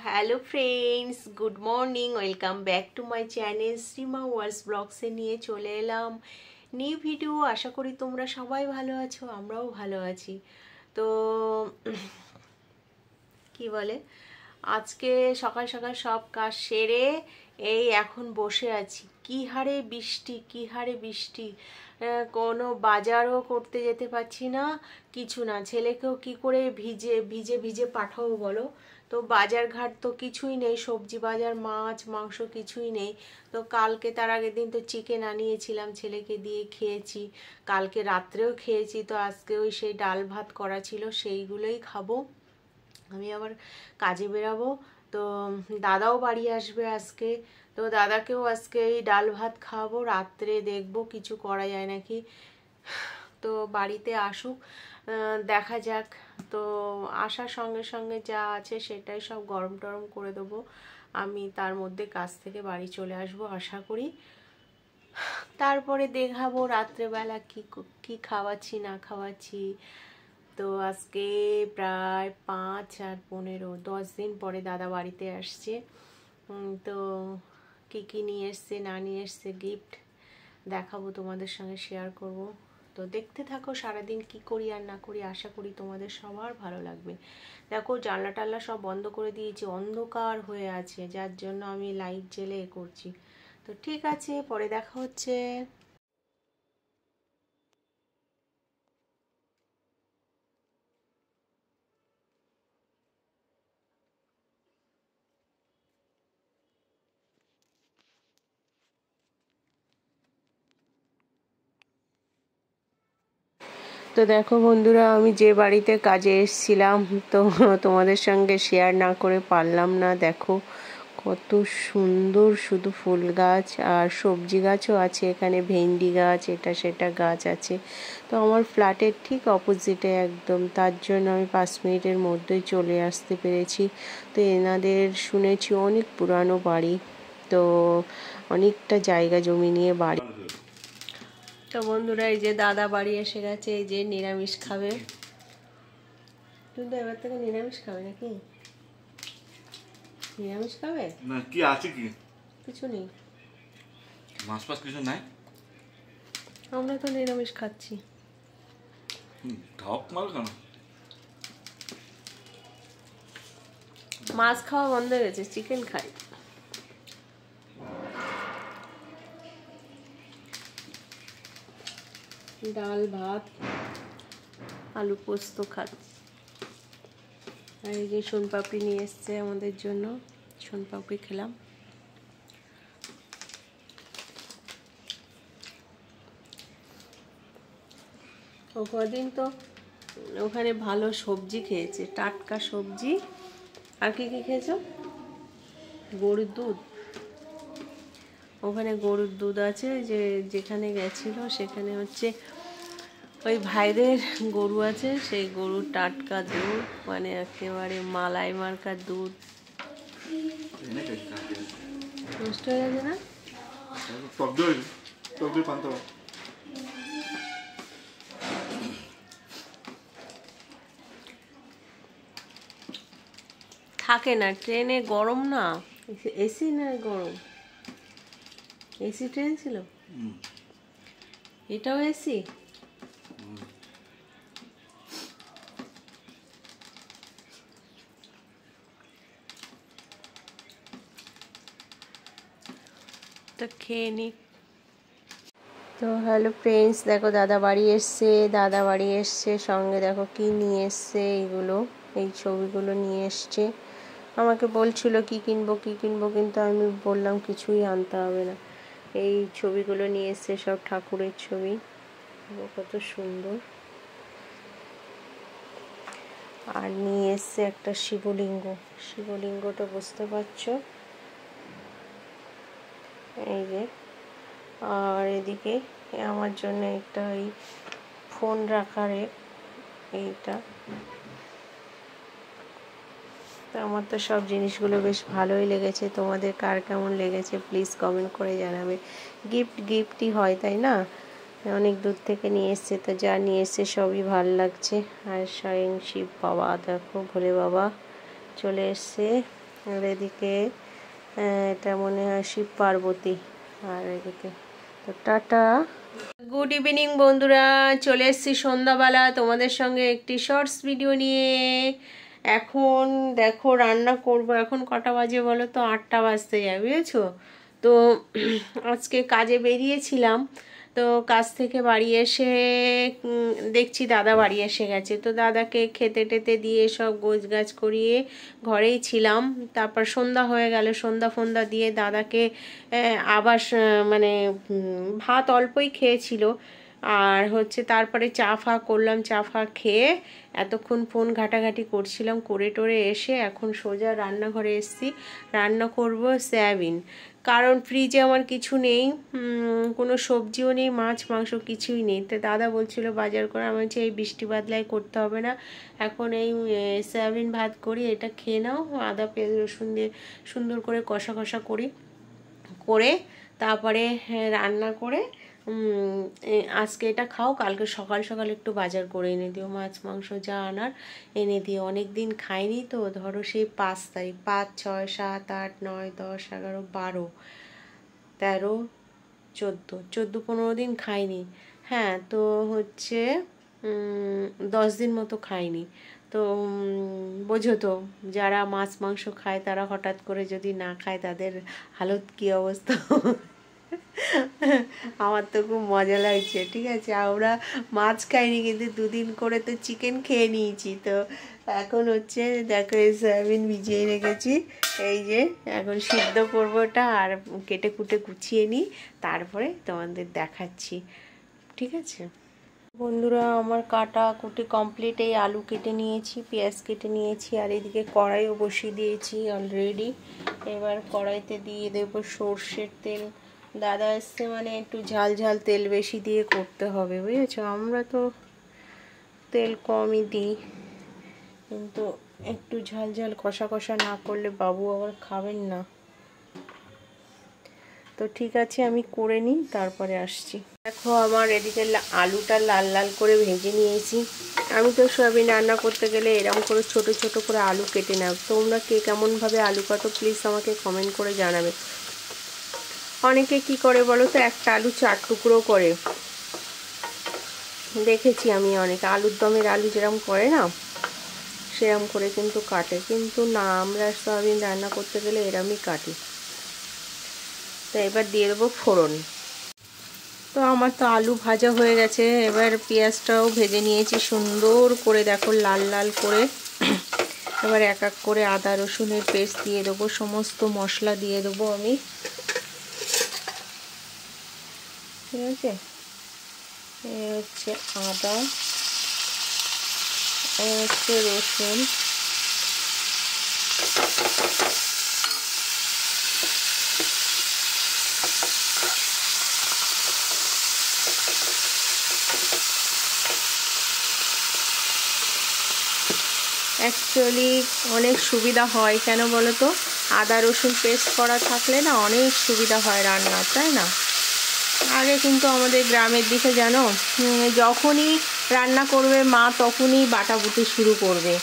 Hello friends, good morning. Welcome back to my channel Shrima ওয়ার্স ব্লগসে নিয়ে চলে এলাম নিউ ভিডিও। আশা করি তোমরা সবাই ভালো আছো, আমরাও ভালো আছি। তো কি বলে, আজকে সকাল সকাল সব কাজ সেরে এই এখন বসে আছি। কি হারে বৃষ্টি, কি হারে বৃষ্টি, কোনো বাজারও করতে যেতে পারছি না, কিছু না। ছেলেকেও কি করে ভিজে ভিজে ভিজে পাঠাবো বলো? তো বাজার ঘাট তো কিছুই নেই, সবজি বাজার, মাছ মাংস কিছুই নেই। তো কালকে তার আগের দিন তো চিকেন আনিয়েছিলাম, ছেলেকে দিয়ে খেয়েছি, কালকে রাত্রেও খেয়েছি। তো আজকে ওই সেই ডাল ভাত করা ছিল, সেইগুলোই খাবো। আমি আবার কাজে বেরাবো, তো দাদাও বাড়ি আসবে আজকে। তো দাদাকেও আজকে এই ডাল ভাত খাওয়াবো, রাত্রে দেখবো কিছু করা যায় নাকি। তো বাড়িতে আসুক, দেখা যাক। তো আসার সঙ্গে সঙ্গে যা আছে সেটাই সব গরম টরম করে দেবো। আমি তার মধ্যে কাজ থেকে বাড়ি চলে আসবো আশা করি। তারপরে দেখাবো রাত্রেবেলা কি খাওয়াচ্ছি না খাওয়াচ্ছি। তো আজকে প্রায় 5 আর 15 10 দিন পরে দাদা বাড়িতে আসছে। তো কি নিয়ে এসছে না নিয়ে এসছে গিফট দেখাবো, তোমাদের সঙ্গে শেয়ার করব। তো দেখতে থাকো সারাদিন কি করি আর না করি, আশা করি তোমাদের সবার ভালো লাগবে। দেখো জানলা টাল্লা সব বন্ধ করে দিয়েছি, অন্ধকার হয়ে আছে, যার জন্য আমি লাইট জ্বেলে করছি। তো ঠিক আছে, পরে দেখা হচ্ছে। তো দেখো বন্ধুরা, আমি যে বাড়িতে কাজে এসেছিলাম, তো তোমাদের সঙ্গে শেয়ার না করে পারলাম না। দেখো কত সুন্দর, শুধু ফুল গাছ আর সবজি গাছও আছে এখানে, ভেন্ডি গাছ, এটা সেটা গাছ আছে। তো আমার ফ্ল্যাটের ঠিক অপোজিটে একদম, তার জন্য আমি 5 মিনিটের মধ্যেই চলে আসতে পেরেছি। তো এনাদের শুনেছি অনেক পুরানো বাড়ি, তো অনেকটা জায়গা জমি নিয়ে বাড়ি। তো বন্ধুরা, এই যে দাদা বাড়ি এসে গেছে, এই যে নিরামিষ খাবে। কিন্তু এবার থেকে নিরামিষ খাবে নাকি? নিরামিষ খাবে না? কি আছে, কি কিছু নেই, মাছ ফাছ কিছু নাই? আমরা তো নিরামিষ খাচ্ছি। ঢপ মাল কেন? মাছ খাওয়া বন্ধ হয়ে গেছে, চিকেন খাই। ডাল ভাত আলু পোস্ত খাচ্ছি। আর এই যে সোনপাপড়ি নিয়ে এসছে আমাদের জন্য, সোনপাপড়ি খেলাম। ও কদিন তো ওখানে ভালো সবজি খেয়েছে, টাটকা সবজি। আর কি কি খেয়েছো? গরুর দুধ, ওখানে গরুর দুধ আছে, যে যেখানে গেছিল সেখানে হচ্ছে ওই ভাইদের গরু আছে, সেই গরুর টাটকা দুধ, মানে একেবারে মালাই মার্কার দুধ। নষ্ট হয়ে যাবে না? থাকে না ট্রেনে, গরম না, এসি না গরম, এসি ট্রেন ছিল, এটাও এসি। তো খেয়ে নি। তো হ্যালো ফ্রেন্ডস, দেখো দাদা বাড়ি এসছে, দাদা বাড়ি এসছে, সঙ্গে দেখো কি নিয়ে এসছে, এইগুলো, এই ছবিগুলো নিয়ে এসছে। আমাকে বলছিল কি কিনবো কি কিনবো, কিন্তু আমি বললাম কিছুই আনতে হবে না। এই ছবিগুলো নিয়ে এসছে, সব ঠাকুরের ছবি, কত সুন্দর। আর নিয়ে এসছে একটা শিবলিঙ্গ, শিবলিঙ্গটা বুঝতে পারছো, এই যে। আর এদিকে আমার জন্য একটা এই ফোন রাখার এইটা। তো আমার তো সব জিনিসগুলো বেশ ভালোই লেগেছে, তোমাদের কার কেমন লেগেছে প্লিজ কমেন্ট করে জানাবে। গিফটই হয়, তাই না? অনেক দূর থেকে নিয়ে এসছে, তো যা নিয়ে এসছে সবই ভালো লাগছে। আর স্বয়ং শিব বাবা, দেখো ভোলে বাবা চলে এসছে, আর এদিকে এটা মনে হয় শিব পার্বতী। আর এদিকে তো টাটা, গুড ইভিনিং বন্ধুরা, চলে এসেছি সন্ধ্যাবেলা তোমাদের সঙ্গে একটি শর্টস ভিডিও নিয়ে। এখন দেখো রান্না করব। এখন কটা বাজে বলো তো? 8টা বাজতে যায়, বুঝেছো তো। আজকে কাজে বেরিয়েছিলাম, তো কাজ থেকে বাড়ি এসে দেখছি দাদা বাড়ি এসে গেছে। তো দাদাকে খেতে টেতে দিয়ে সব গোছগাছ করিয়ে ঘরেই ছিলাম। তারপর সন্ধ্যা হয়ে গেল, সন্ধ্যা ফন্ধ্যা দিয়ে দাদাকে আবার মানে ভাত অল্পই খেয়েছিল। আর হচ্ছে তারপরে চা ফা করলাম, চা ফা খেয়ে এতক্ষণ ফোন ঘাটাঘাটি করছিলাম, করে টোরে এসে এখন সোজা রান্নাঘরে এসেছি। রান্না করব সয়াবিন, কারণ ফ্রিজে আমার কিছু নেই, কোনো সবজিও নেই, মাছ মাংস কিছুই নেই। তো দাদা বলছিল বাজার করে, আমি বলছি এই বৃষ্টি বাদলায় করতে হবে না, এখন এই সয়াবিন ভাত করি, এটা খেয়ে নাও, আদা পেঁয়াজ রসুন দিয়ে সুন্দর করে কষা কষা করি, করে তারপরে রান্না করে আজকে এটা খাও, কালকে সকাল সকাল একটু বাজার করে এনে দিও, মাছ মাংস যা আনার এনে দিও। অনেক দিন খাইনি তো, ধরো সেই 5 তারিখ, 5, 6, 7, 8, 9, 10, 11, 12, 13, 14, 15 দিন খাইনি। হ্যাঁ, তো হচ্ছে 10 দিন মতো খাইনি। তো বোঝো তো, যারা মাছ মাংস খায় তারা হঠাৎ করে যদি না খায় তাদের হালত কী অবস্থা। আমার তো খুব মজা লাগছে। ঠিক আছে, আমরা মাছ খাইনি কিন্তু 2 দিন করে তো চিকেন খেয়ে নিয়েছি। তো এখন হচ্ছে দেখো এই সয়াবিন ভিজিয়ে রেখেছি, এই যে এখন সিদ্ধ করবো ওটা, আর কেটে কুটে গুছিয়ে নিই, তারপরে তোমাদের দেখাচ্ছি। ঠিক আছে বন্ধুরা, আমার কাটা কুটি কমপ্লিট। এই আলু কেটে নিয়েছি, পেঁয়াজ কেটে নিয়েছি, আর এদিকে কড়াইও বসিয়ে দিয়েছি অলরেডি। এবার কড়াইতে দিয়ে দেবো সর্ষের তেল। দাদা এসছে মানে একটু ঝাল ঝাল তেল বেশি দিয়ে করতে হবে, বুঝেছো। আমরা তো তেল কমই দিই, কিন্তু একটু ঝাল ঝাল কষা কষা না করলে বাবু আবার খাবেন না। তো ঠিক আছে, আমি করে নিই, তারপরে আসছি। দেখো আমার এদিকে আলুটা লাল লাল করে ভেজে নিয়েছি। আমি তো সয়াবিন রান্না করতে গেলে এরকম করে ছোট ছোট করে আলু কেটে নাও। তোমরা কে কেমনভাবে আলু কাটো প্লিজ আমাকে কমেন্ট করে জানাবে। অনেকে কি করে বলো তো, একটা আলু 4 টুকরো করে, দেখেছি আমি অনেকে আলুর দমের আলু যেরকম করে না, সেরকম করে কিন্তু কাটে, কিন্তু না, আমরা সয়াবিন রান্না করতে গেলে এরমই কাটি। তো এবার দিয়ে দেবো ফোড়ন। তো আমার তো আলু ভাজা হয়ে গেছে, এবার পেঁয়াজটাও ভেজে নিয়েছি সুন্দর করে, দেখো লাল লাল করে। এবার এক এক করে আদা রসুনের পেস্ট দিয়ে দেবো, সমস্ত মশলা দিয়ে দেবো আমি। ঠিক আছে, হচ্ছে আদা, হচ্ছে রসুন, অ্যাকচুয়ালি অনেক সুবিধা হয়, কেন বলো তো, আদা রসুন পেস্ট করা থাকলে না অনেক সুবিধা হয় রান্না, তাই না। আগে কিন্তু আমাদের গ্রামের দিকে জানো, যখনই রান্না করবে মা তখনই বাটাবুটি শুরু করবে,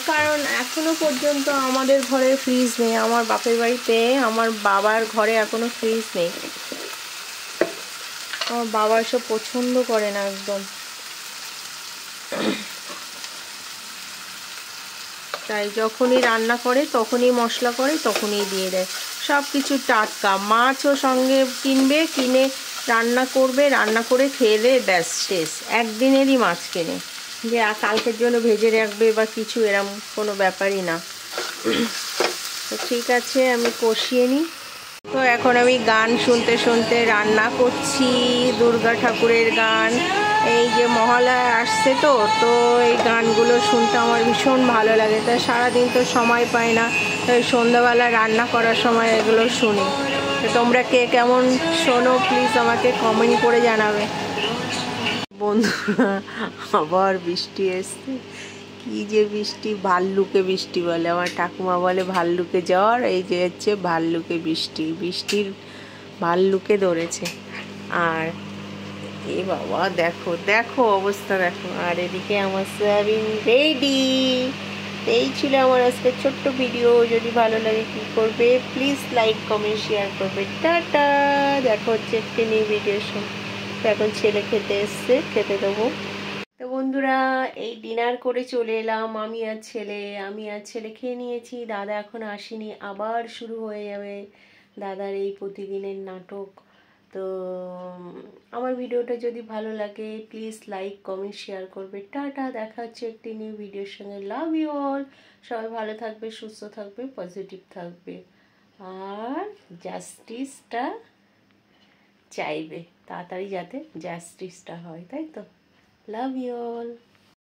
কারণ এখনো পর্যন্ত আমাদের ঘরে ফ্রিজ নেই। আমার বাপের বাড়িতে আমার বাবার ঘরে এখনো ফ্রিজ নেই। আমার বাবা এসব পছন্দ করে না একদম, তাই যখনই রান্না করে তখনই মশলা করে তখনই দিয়ে দেয়, সব কিছু টাটকা। মাছও সঙ্গে কিনবে, কিনে রান্না করবে, রান্না করে খেয়ে দেয়, ব্যাস শেষ। একদিনেরই মাছ কেনে, যে কালকের জন্য ভেজে রাখবে বা কিছু, এরম কোনো ব্যাপারই না। তো ঠিক আছে, আমি কষিয়ে নিই। তো এখন আমি গান শুনতে শুনতে রান্না করছি, দুর্গা ঠাকুরের গান। এই যে মহালয়া আসছে, তো এই গানগুলো শুনতে আমার ভীষণ ভালো লাগে। তাই সারাদিন তো সময় পাই না, তাই সন্ধ্যাবেলা রান্না করার সময় এগুলো শুনি। তো তোমরা কে কেমন শোনো প্লিজ আমাকে কমেন্ট করে জানাবে। বন্ধুরা, আবার বৃষ্টি এসছে, কি যে বৃষ্টি, ভাল্লুকে বৃষ্টি বলে, আমার ঠাকুমা বলে ভাল্লুকে জ্বর, এই যে হচ্ছে ভাল্লুকে বৃষ্টি, বৃষ্টির ভাল্লুকে ধরেছে। আর এ বাবা, দেখো দেখো অবস্থা দেখো। আর এদিকে আমার সয়াবিন রেডি, এই ছিল আমার আজকে ছোট্ট ভিডিও। যদি ভালো লাগে কি করবে, প্লিজ লাইক কমেন্ট শেয়ার করবে। টাটা, দেখা হচ্ছে একটি নিউ ভিডিওর সঙ্গে। তো এখন ছেলে খেতে এসছে, খেতে দেবো। তো বন্ধুরা, এই ডিনার করে চলে এলাম। আমি আর ছেলে খেয়ে নিয়েছি। দাদা এখন আসেনি, আবার শুরু হয়ে যাবে দাদার এই প্রতিদিনের নাটক। তো আমার ভিডিওটা যদি ভালো লাগে প্লিজ লাইক কমেন্ট শেয়ার করবে। টাটা, দেখা হচ্ছে একটি নিউ ভিডিওর সঙ্গে। Love you all. সবাই ভালো থাকবে, সুস্থ থাকবে, পজিটিভ থাকবে, আর জাস্টিসটা চাইবে, তাড়াতাড়ি যাতে জাস্টিসটা হয়, তাই তো। Love you all.